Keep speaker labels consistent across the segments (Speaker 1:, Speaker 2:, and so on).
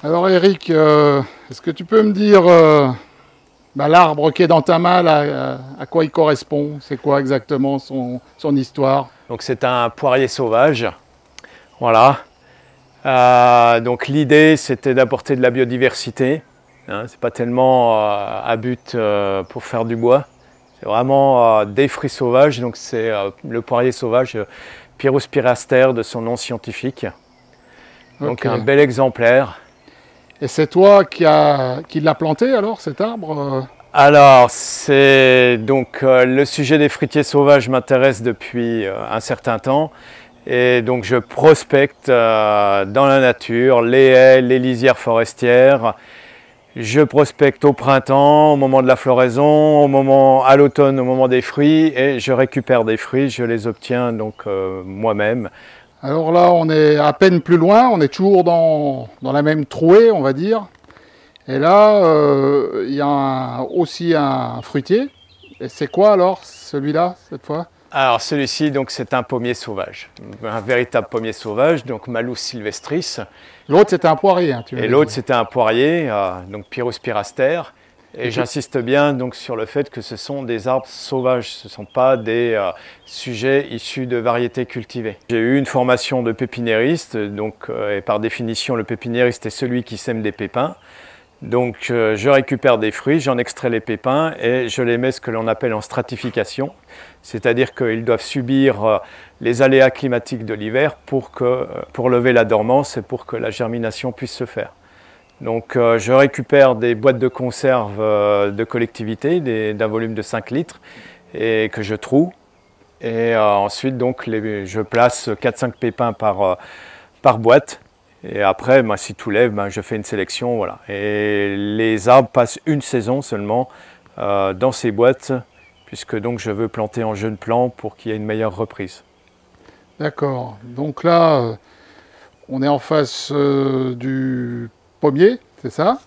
Speaker 1: Alors Eric, est-ce que tu peux me dire l'arbre qui est dans ta main, là, à quoi il correspond? C'est quoi exactement son histoire?
Speaker 2: Donc c'est un poirier sauvage. Voilà. Donc l'idée c'était d'apporter de la biodiversité. Hein, c'est pas tellement à but pour faire du bois. C'est vraiment des fruits sauvages. Donc c'est le poirier sauvage Pyrrhus pyraster de son nom scientifique. Donc
Speaker 1: Ok.
Speaker 2: un bel exemplaire.
Speaker 1: Et c'est toi qui l'as planté alors, cet arbre?
Speaker 2: Alors, c'est donc le sujet des fruitiers sauvages m'intéresse depuis un certain temps et donc je prospecte dans la nature les haies, les lisières forestières. Je prospecte au printemps, au moment de la floraison, à l'automne, au moment des fruits et je récupère des fruits, je les obtiens donc moi-même.
Speaker 1: Alors là, on est à peine plus loin, on est toujours dans la même trouée, on va dire. Et là, il y a aussi un fruitier. Et c'est quoi alors, celui-là, cette fois?
Speaker 2: Alors celui-ci donc c'est un pommier sauvage, un véritable pommier sauvage, donc Malus sylvestris.
Speaker 1: L'autre, c'était un poirier, hein, tu
Speaker 2: Et
Speaker 1: m'avais
Speaker 2: l'autre
Speaker 1: dit.
Speaker 2: c'était un poirier, donc Pyrrhus pyraster. Et
Speaker 1: Et
Speaker 2: j'insiste bien donc sur le fait que ce sont des arbres sauvages, ce ne sont pas des sujets issus de variétés cultivées. J'ai eu une formation de pépiniériste, donc, et par définition le pépiniériste est celui qui sème des pépins. Donc je récupère des fruits, j'en extrais les pépins et je les mets ce que l'on appelle en stratification, c'est-à-dire qu'ils doivent subir les aléas climatiques de l'hiver pour lever la dormance et pour que la germination puisse se faire. Donc je récupère des boîtes de conserve de collectivité d'un volume de 5 litres et que je troue. Et ensuite donc, je place 4-5 pépins par boîte. Et après, si tout lève, je fais une sélection. Voilà. Et les arbres passent une saison seulement dans ces boîtes, puisque donc je veux planter en jeune plant pour qu'il y ait une meilleure reprise.
Speaker 1: d'accord. Donc là, on est en face du pommier, c'est ça?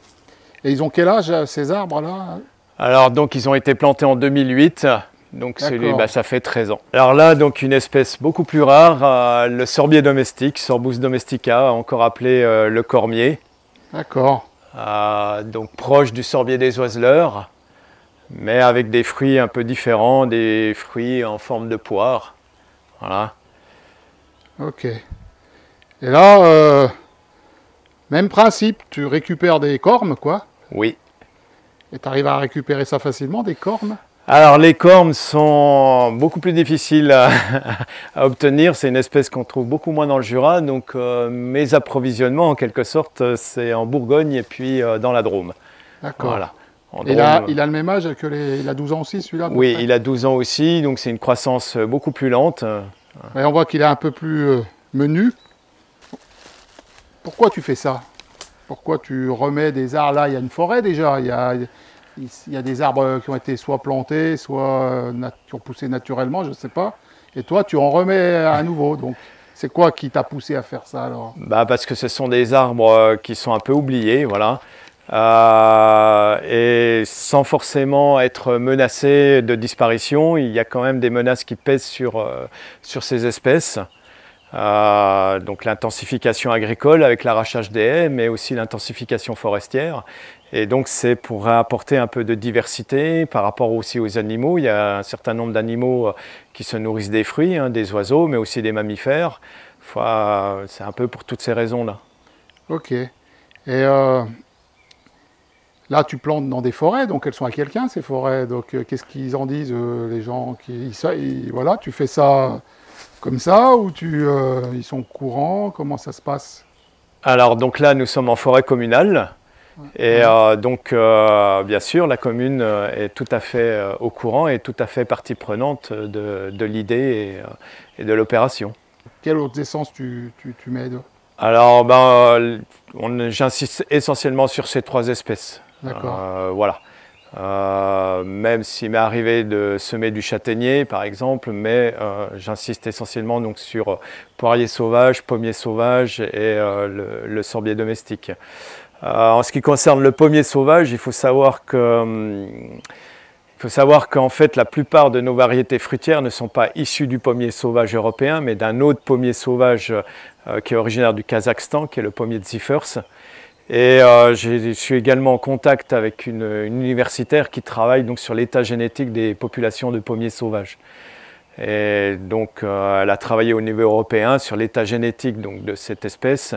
Speaker 1: Et ils ont quel âge, ces arbres-là?
Speaker 2: Alors donc ils ont été plantés en 2008. Donc
Speaker 1: D'accord.
Speaker 2: ça fait 13 ans. Alors là, donc une espèce beaucoup plus rare, le sorbier domestique, Sorbus domestica, encore appelé le cormier.
Speaker 1: D'accord.
Speaker 2: Donc proche du sorbier des oiseleurs, mais avec des fruits un peu différents, des fruits en forme de poire. Voilà.
Speaker 1: Ok. Et là, même principe, tu récupères des cornes, quoi.
Speaker 2: Oui.
Speaker 1: Et tu arrives à récupérer ça facilement, des cornes?
Speaker 2: Alors les cornes sont beaucoup plus difficiles à obtenir, c'est une espèce qu'on trouve beaucoup moins dans le Jura, donc mes approvisionnements en quelque sorte c'est en Bourgogne et puis dans la Drôme.
Speaker 1: D'accord.
Speaker 2: Voilà. En
Speaker 1: Et
Speaker 2: Drôme,
Speaker 1: il a le même âge que il a 12 ans aussi, celui-là, à peu
Speaker 2: oui,
Speaker 1: près?
Speaker 2: il a 12 ans aussi, donc c'est une croissance beaucoup plus lente.
Speaker 1: Ouais, on voit qu'il est un peu plus menu. Pourquoi tu fais ça? Pourquoi tu remets des arbres? Là, il y a une forêt déjà. Il y a des arbres qui ont été soit plantés, soit qui ont poussé naturellement, je ne sais pas. Et toi, tu en remets à nouveau. Donc, c'est quoi qui t'a poussé à faire ça alors?
Speaker 2: Parce que ce sont des arbres qui sont un peu oubliés, voilà. Et sans forcément être menacés de disparition, il y a quand même des menaces qui pèsent sur ces espèces. Donc l'intensification agricole avec l'arrachage des haies, mais aussi l'intensification forestière. Et donc c'est pour apporter un peu de diversité par rapport aussi aux animaux. Il y a un certain nombre d'animaux qui se nourrissent des fruits, hein, des oiseaux, mais aussi des mammifères. C'est un peu pour toutes ces raisons-là.
Speaker 1: Ok. Et là, tu plantes dans des forêts, donc elles sont à quelqu'un, ces forêts. Donc, qu'est-ce qu'ils en disent, les gens voilà, tu fais ça comme ça, ou ils sont au courant? Comment ça se passe?
Speaker 2: Alors donc là nous sommes en forêt communale. Et
Speaker 1: Ouais.
Speaker 2: bien sûr, la commune est tout à fait au courant et tout à fait partie prenante de l'idée et de l'opération.
Speaker 1: Quelles autres essences tu mets?
Speaker 2: Alors, j'insiste essentiellement sur ces 3 espèces.
Speaker 1: D'accord.
Speaker 2: Voilà. Même s'il m'est arrivé de semer du châtaignier, par exemple, mais j'insiste essentiellement donc, sur poirier sauvage, pommier sauvage et le sorbier domestique. En ce qui concerne le pommier sauvage, il faut savoir qu'en fait, la plupart de nos variétés fruitières ne sont pas issues du pommier sauvage européen, mais d'un autre pommier sauvage qui est originaire du Kazakhstan, qui est le pommier de Zifers. Et je suis également en contact avec une universitaire qui travaille donc sur l'état génétique des populations de pommiers sauvages. Et donc elle a travaillé au niveau européen sur l'état génétique donc, de cette espèce.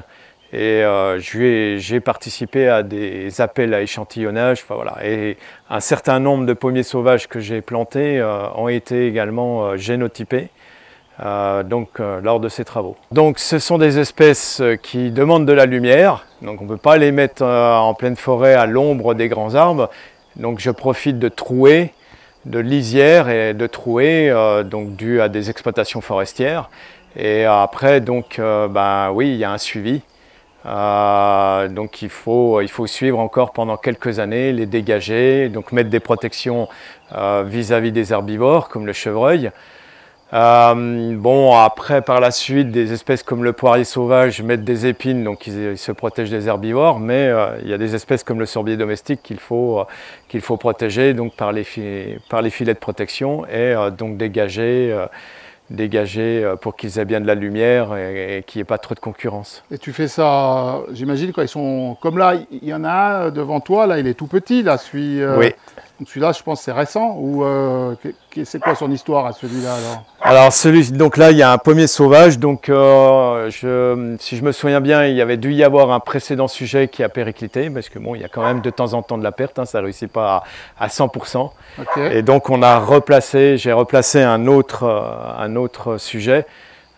Speaker 2: Et j'ai participé à des appels à échantillonnage. Enfin, voilà. Et un certain nombre de pommiers sauvages que j'ai plantés ont été également génotypés lors de ces travaux. Donc ce sont des espèces qui demandent de la lumière. Donc on ne peut pas les mettre en pleine forêt à l'ombre des grands arbres. Donc je profite de trouées, de lisières et de trouées donc dues à des exploitations forestières. Et après donc oui, il y a un suivi. Donc il faut suivre encore pendant quelques années, les dégager, donc mettre des protections vis-à-vis des herbivores comme le chevreuil. Après par la suite des espèces comme le poirier sauvage mettent des épines, donc ils se protègent des herbivores, mais il y a des espèces comme le sorbier domestique qu'il faut protéger donc par les filets de protection et donc dégager pour qu'ils aient bien de la lumière et qu'il n'y ait pas trop de concurrence.
Speaker 1: Et tu fais ça, j'imagine, quand ils sont comme là, il y en a un devant toi, là il est tout petit, là,
Speaker 2: oui.
Speaker 1: Celui-là, je pense, c'est récent, ou c'est quoi son histoire à celui-là alors?
Speaker 2: Alors donc là, il y a un pommier sauvage, donc si je me souviens bien, il y avait dû y avoir un précédent sujet qui a périclité, parce que bon, il y a quand même de temps en temps de la perte, hein, ça ne réussit pas à 100%. Okay. Et donc j'ai replacé un autre sujet.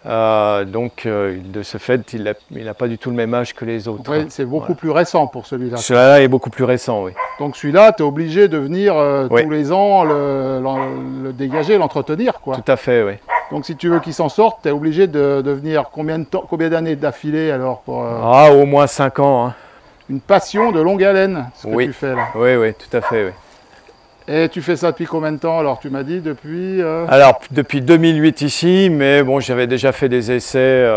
Speaker 2: De ce fait, il n'a pas du tout le même âge que les autres.
Speaker 1: Ouais, c'est beaucoup plus récent pour celui-là.
Speaker 2: Celui-là est beaucoup plus récent, oui.
Speaker 1: Donc celui-là, tu es obligé de venir tous les ans le dégager, l'entretenir, quoi.
Speaker 2: Tout à fait, oui.
Speaker 1: Donc si tu veux qu'il s'en sorte, tu es obligé de venir combien d'années d'affilée alors pour,
Speaker 2: au moins 5 ans. Hein.
Speaker 1: Une passion de longue haleine, ce que tu fais là.
Speaker 2: Oui, tout à fait, oui.
Speaker 1: Et tu fais ça depuis combien de temps? Alors tu m'as dit depuis
Speaker 2: Alors depuis 2008 ici, mais bon, j'avais déjà fait des essais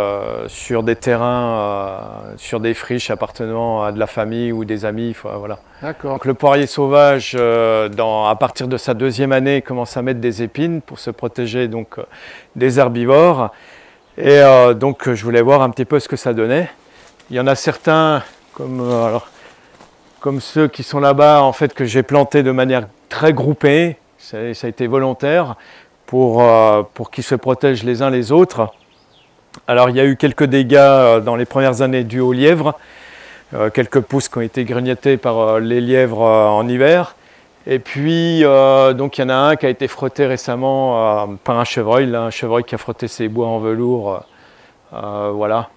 Speaker 2: sur des terrains, sur des friches appartenant à de la famille ou des amis, voilà.
Speaker 1: D'accord.
Speaker 2: Donc le poirier sauvage, à partir de sa 2e année, commence à mettre des épines pour se protéger donc des herbivores. Et donc je voulais voir un petit peu ce que ça donnait. Il y en a certains comme ceux qui sont là-bas, en fait, que j'ai plantés de manière très groupée, ça a été volontaire, pour qu'ils se protègent les uns les autres. Alors il y a eu quelques dégâts dans les premières années dus aux lièvres, quelques pousses qui ont été grignotés par les lièvres en hiver. Et puis donc il y en a un qui a été frotté récemment par un chevreuil, un chevreuil qui a frotté ses bois en velours. Voilà,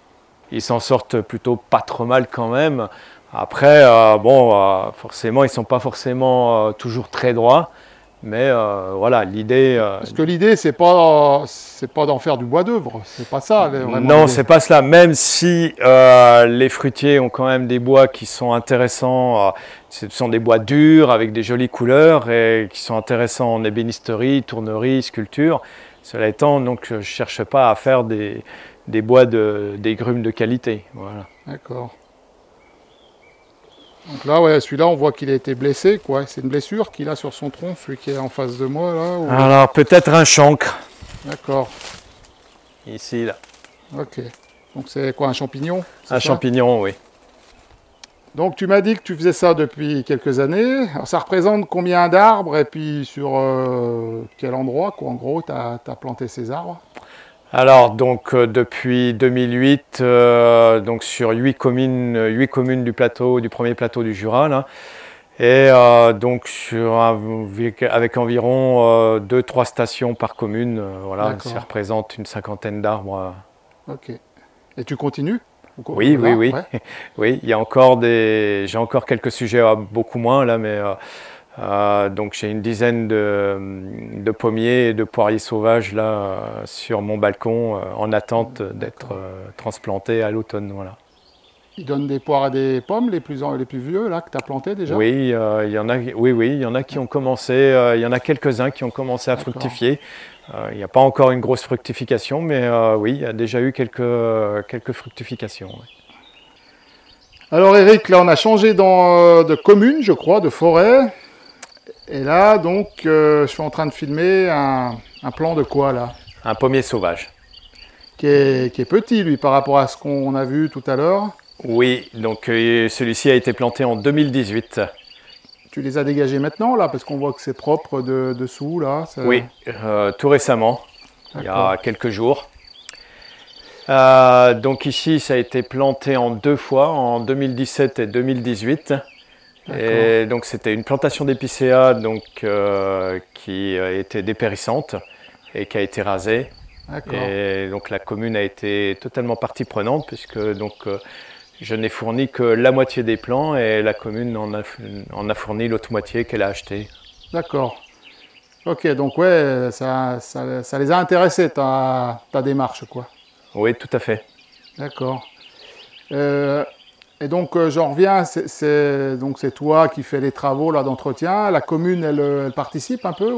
Speaker 2: ils s'en sortent plutôt pas trop mal quand même. Après, forcément, ils ne sont pas forcément toujours très droits, mais voilà, l'idée...
Speaker 1: Parce que l'idée, c'est pas d'en faire du bois d'œuvre, c'est pas ça.
Speaker 2: Non, c'est pas cela, même si les fruitiers ont quand même des bois qui sont intéressants, ce sont des bois durs, avec des jolies couleurs, et qui sont intéressants en ébénisterie, tournerie, sculpture. Cela étant, donc, je ne cherche pas à faire des bois des grumes de qualité. Voilà.
Speaker 1: D'accord. Donc là, ouais, celui-là, on voit qu'il a été blessé, quoi. C'est une blessure qu'il a sur son tronc, celui qui est en face de moi, là. Ou...
Speaker 2: Alors, peut-être un chancre.
Speaker 1: D'accord.
Speaker 2: Ici, là.
Speaker 1: Ok. Donc c'est quoi, un champignon?
Speaker 2: Un champignon, oui.
Speaker 1: Donc tu m'as dit que tu faisais ça depuis quelques années. Alors, ça représente combien d'arbres et puis sur quel endroit, quoi, en gros, tu as planté ces arbres?
Speaker 2: Alors, donc, depuis 2008, donc sur 8 communes du premier plateau du Jura, là, et donc avec environ 2-3 stations par commune, voilà, ça représente une 50aine d'arbres.
Speaker 1: Ok. Et tu continues?
Speaker 2: Oui. Ouais. Oui, il y a j'ai encore quelques sujets, beaucoup moins là, mais donc j'ai une dizaine de pommiers et de poiriers sauvages là sur mon balcon en attente d'être transplantés à l'automne. Voilà.
Speaker 1: Ils donnent des poires et des pommes les plus vieux là que tu as plantés déjà?
Speaker 2: Oui, il y en a. Oui, il y en a qui ont commencé. Il y en a quelques-uns qui ont commencé à fructifier. Il n'y a pas encore une grosse fructification, mais oui, il y a déjà eu quelques fructifications. Oui.
Speaker 1: Alors Eric, là on a changé de commune, je crois, de forêt. Et là, donc, je suis en train de filmer un plan de quoi, là?
Speaker 2: Un pommier sauvage.
Speaker 1: Qui est petit, lui, par rapport à ce qu'on a vu tout à l'heure.
Speaker 2: Oui, donc celui-ci a été planté en 2018.
Speaker 1: Tu les as dégagés maintenant, là, parce qu'on voit que c'est propre dessous, là.
Speaker 2: Oui, tout récemment, il y a quelques jours. Donc ici, ça a été planté en 2 fois, en 2017 et 2018. Et donc c'était une plantation d'épicéa qui était dépérissante et qui a été rasée. Et donc la commune a été totalement partie prenante puisque je n'ai fourni que la moitié des plants et la commune en a fourni l'autre moitié qu'elle a acheté.
Speaker 1: D'accord. Ok, donc ouais, ça les a intéressés, ta démarche, quoi.
Speaker 2: Oui, tout à fait.
Speaker 1: D'accord. Et donc, j'en reviens, c'est toi qui fais les travaux là d'entretien. La commune, elle participe un peu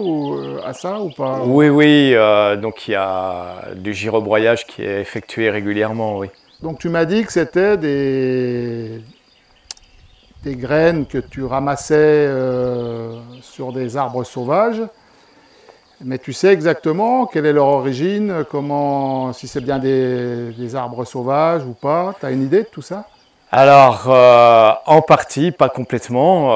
Speaker 1: à ça ou pas?
Speaker 2: Oui, oui. Donc, il y a du girobroyage qui est effectué régulièrement, oui.
Speaker 1: Donc, tu m'as dit que c'était des graines que tu ramassais sur des arbres sauvages. Mais tu sais exactement quelle est leur origine, si c'est bien des arbres sauvages ou pas? Tu as une idée de tout ça?
Speaker 2: Alors, en partie, pas complètement.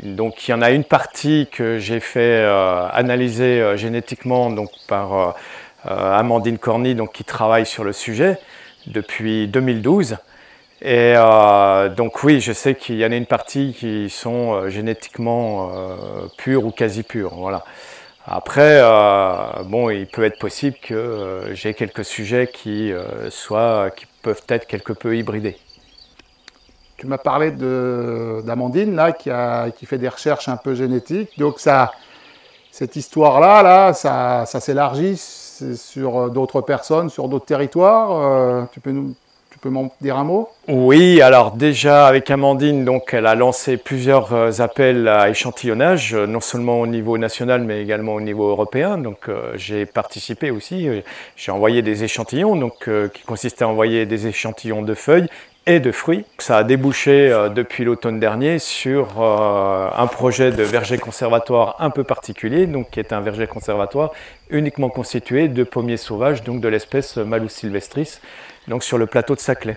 Speaker 2: Donc, il y en a une partie que j'ai fait analyser génétiquement par Amandine Corny, qui travaille sur le sujet depuis 2012. Et donc oui, je sais qu'il y en a une partie qui sont génétiquement pures ou quasi pures. Voilà. Après, il peut être possible que j'ai quelques sujets qui peuvent être quelque peu hybridés.
Speaker 1: Tu m'as parlé d'Amandine là, qui fait des recherches un peu génétiques. Donc cette histoire-là, ça s'élargit sur d'autres personnes, sur d'autres territoires. Tu peux m'en dire un mot?
Speaker 2: Oui, alors déjà avec Amandine, elle a lancé plusieurs appels à échantillonnage, non seulement au niveau national, mais également au niveau européen. Donc j'ai participé aussi. J'ai envoyé des échantillons, qui consistaient à envoyer des échantillons de feuilles et de fruits. Ça a débouché depuis l'automne dernier sur un projet de verger conservatoire un peu particulier, qui est un verger conservatoire uniquement constitué de pommiers sauvages, de l'espèce Malus sylvestris, sur le plateau de Saclay.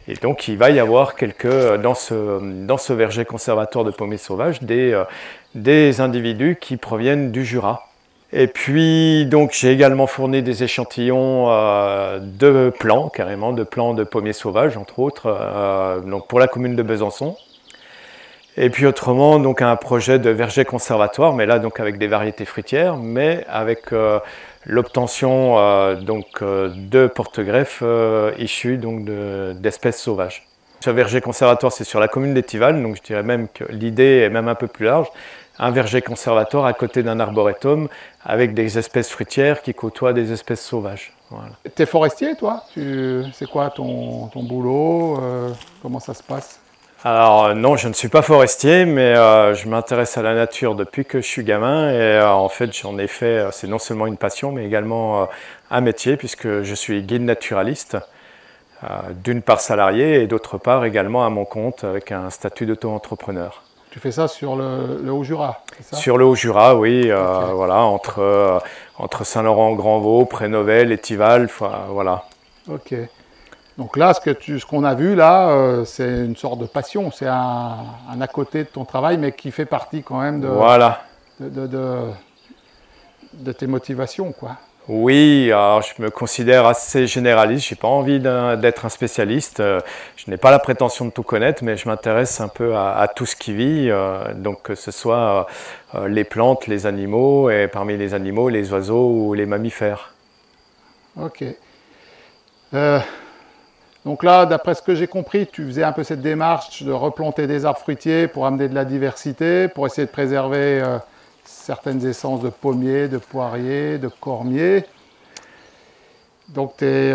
Speaker 2: Et donc il va y avoir dans ce verger conservatoire de pommiers sauvages des individus qui proviennent du Jura. Et puis j'ai également fourni des échantillons de plants, carrément de plants de pommiers sauvages entre autres, pour la commune de Besançon. Et puis autrement un projet de verger conservatoire, mais là avec des variétés fruitières, mais avec l'obtention de porte-greffes issus d'espèces sauvages. Ce verger conservatoire, c'est sur la commune d'Étival, donc je dirais même que l'idée est même un peu plus large. Un verger conservatoire à côté d'un arboretum avec des espèces fruitières qui côtoient des espèces sauvages. Voilà.
Speaker 1: Tu es forestier, toi? C'est quoi ton boulot? Comment ça se passe?
Speaker 2: Alors non, je ne suis pas forestier, mais je m'intéresse à la nature depuis que je suis gamin et en fait j'en ai fait, c'est non seulement une passion, mais également un métier puisque je suis guide naturaliste, d'une part salarié et d'autre part également à mon compte avec un statut d'auto-entrepreneur.
Speaker 1: Tu fais ça sur le Haut-Jura, c'est ça?
Speaker 2: Sur le Haut-Jura, oui, okay. Voilà, entre Saint-Laurent-Grand-Vaux, Prénovel, Étival, voilà.
Speaker 1: Ok. Donc là, ce qu'on a vu là, c'est une sorte de passion, c'est un à côté de ton travail, mais qui fait partie quand même de tes motivations, quoi.
Speaker 2: Oui, alors je me considère assez généraliste, je n'ai pas envie d'être un spécialiste, je n'ai pas la prétention de tout connaître, mais je m'intéresse un peu à tout ce qui vit, donc que ce soit les plantes, les animaux, et parmi les animaux, les oiseaux ou les mammifères.
Speaker 1: Ok. Donc là, d'après ce que j'ai compris, tu faisais un peu cette démarche de replanter des arbres fruitiers pour amener de la diversité, pour essayer de préserver certaines essences de pommiers, de poiriers, de cormiers. Donc tu es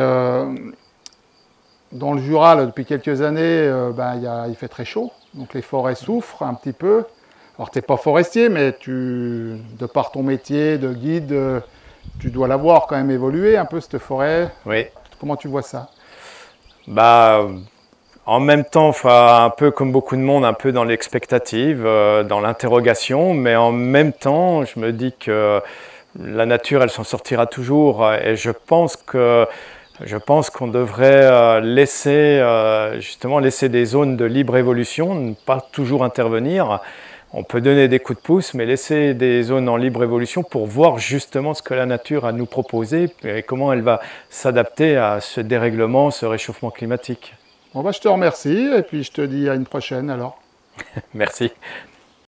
Speaker 1: dans le Jura là, depuis quelques années, il fait très chaud, donc les forêts souffrent un petit peu. Alors tu n'es pas forestier, mais de par ton métier de guide, tu dois la voir quand même évoluer un peu cette forêt.
Speaker 2: Oui.
Speaker 1: Comment tu vois ça?
Speaker 2: En même temps, un peu comme beaucoup de monde, un peu dans l'expectative, dans l'interrogation, mais en même temps, je me dis que la nature, elle s'en sortira toujours. Et je pense que Je pense qu'on devrait justement laisser des zones de libre évolution, ne pas toujours intervenir. On peut donner des coups de pouce, mais laisser des zones en libre évolution pour voir justement ce que la nature a à nous proposer et comment elle va s'adapter à ce dérèglement, ce réchauffement climatique.
Speaker 1: Bon, bah, je te remercie et puis je te dis à une prochaine alors.
Speaker 2: Merci.